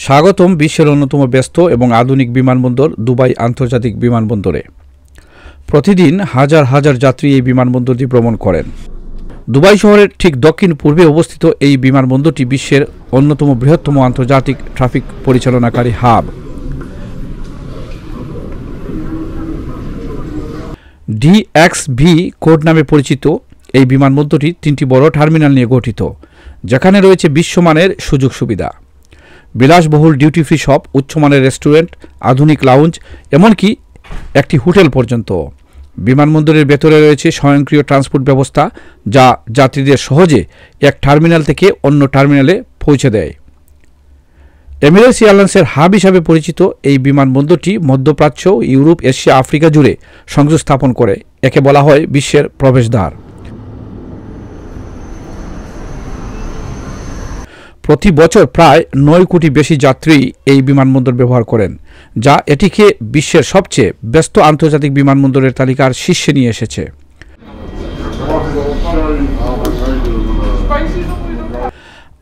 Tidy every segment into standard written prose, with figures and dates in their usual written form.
স্বাগতম বিশ্বের অন্যতম ব্যস্ত এবং আধুনিক বিমানবন্দর দুবাই আন্তর্জাতিক বিমানবন্দরে। প্রতিদিন হাজার হাজার যাত্রী এই বিমানবন্দরটি ভ্রমণ করেন। দুবাই শহরের ঠিক দক্ষিণ পূর্বে অবস্থিত এই বিমানবন্দরটি বিশ্বের অন্যতম বৃহত্তম আন্তর্জাতিক ট্রাফিক পরিচালনাকারী হাব। ডিএক্সভি কোড নামে পরিচিত এই বিমানবন্দরটি তিনটি বড় টার্মিনাল নিয়ে গঠিত, যেখানে রয়েছে বিশ্বমানের সুযোগ সুবিধা, বিলাসবহুল ডিউটি ফ্রি শপ, উচ্চমানের রেস্টুরেন্ট, আধুনিক লাউঞ্জ, এমনকি একটি হোটেল পর্যন্ত। বিমানবন্দরের ভেতরে রয়েছে স্বয়ংক্রিয় ট্রান্সপোর্ট ব্যবস্থা, যা যাত্রীদের সহজে এক টার্মিনাল থেকে অন্য টার্মিনালে পৌঁছে দেয়। এমিরেটস এয়ারলাইন্সের হাব হিসাবে পরিচিত এই বিমানবন্দরটি মধ্যপ্রাচ্য, ইউরোপ, এশিয়া, আফ্রিকা জুড়ে সংযোগ স্থাপন করে। একে বলা হয় বিশ্বের প্রবেশদ্বার। প্রতি বছর প্রায় 9 কোটি বেশি যাত্রী এই বিমানবন্দর ব্যবহার করেন, যা এটিকে বিশ্বের সবচেয়ে ব্যস্ত আন্তর্জাতিক বিমানবন্দরের তালিকার শীর্ষে নিয়ে এসেছে।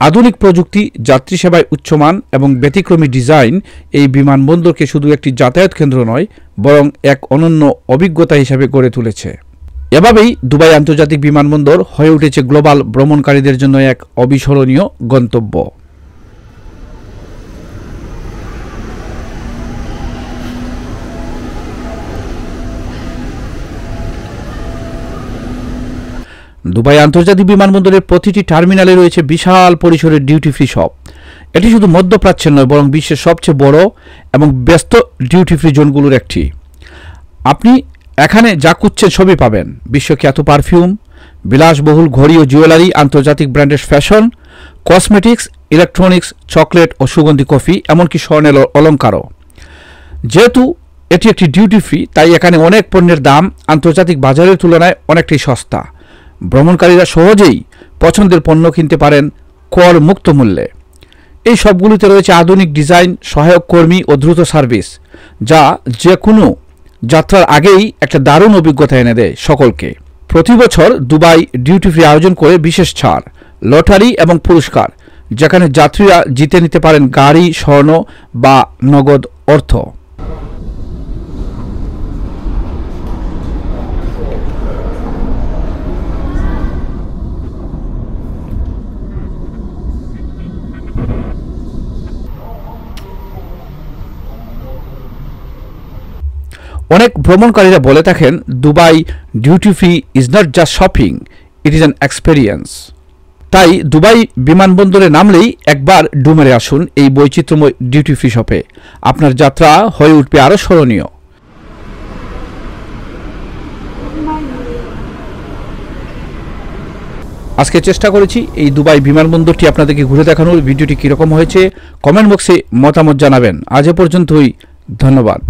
আধুনিক প্রযুক্তি, যাত্রী সেবায় উচ্চমান এবং ব্যতিক্রমী ডিজাইন এই বিমানবন্দরকে শুধু একটি যাতায়াত কেন্দ্র নয়, বরং এক অনন্য অভিজ্ঞতা হিসাবে গড়ে তুলেছে। এভাবেই দুবাই আন্তর্জাতিক বিমানবন্দর হয়ে উঠেছে গ্লোবাল ভ্রমণকারীদের জন্য এক অবিস্মরণীয় গন্তব্য। দুবাই আন্তর্জাতিক বিমানবন্দরের প্রতিটি টার্মিনালে রয়েছে বিশাল পরিসরের ডিউটি ফ্রি শপ। এটি শুধু মধ্যপ্রাচ্যের নয়, বরং বিশ্বের সবচেয়ে বড় এবং ব্যস্ত ডিউটি ফ্রি জোনগুলোর একটি। আপনি এখানে যা খুঁজছেন সবই পাবেন: বিশ্বখ্যাত পারফিউম, বিলাসবহুল ঘড়ি ও জুয়েলারি, আন্তর্জাতিক ব্র্যান্ডের ফ্যাশন, কসমেটিক্স, ইলেকট্রনিক্স, চকলেট ও সুগন্ধি কফি, এমনকি স্বর্ণের অলঙ্কারও। যেহেতু এটি একটি ডিউটি ফ্রি, তাই এখানে অনেক পণ্যের দাম আন্তর্জাতিক বাজারের তুলনায় অনেকটাই সস্তা। ভ্রমণকারীরা সহজেই পছন্দের পণ্য কিনতে পারেন কর মুক্ত মূল্যে। এই সবগুলিতে রয়েছে আধুনিক ডিজাইন, সহায়ক কর্মী ও দ্রুত সার্ভিস, যা যে কোনো যাত্রার আগেই একটা দারুণ অভিজ্ঞতা এনে দেয় সকলকে। প্রতি বছর দুবাই ডিউটি ফ্রি আয়োজন করে বিশেষ ছাড়, লটারি এবং পুরস্কার, যেখানে যাত্রীরা জিতে নিতে পারেন গাড়ি, স্বর্ণ বা নগদ অর্থ। অনেক ভ্রমণকারীরা বলে থাকেন, Dubai duty free is not just shopping, it is an experience. তাই দুবাই বিমানবন্দরে নামলেই একবার ডুমেরে আসুন এই বৈচিত্র্যময় ডিউটি ফ্রি শপে। আপনার যাত্রা হয়ে উঠবে আরও স্মরণীয়। আজকে চেষ্টা করেছি এই দুবাই বিমানবন্দরটি আপনাদেরকে ঘুরে দেখানোর। ভিডিওটি কীরকম হয়েছে কমেন্ট বক্সে মতামত জানাবেন। আজ এ পর্যন্তই, ধন্যবাদ।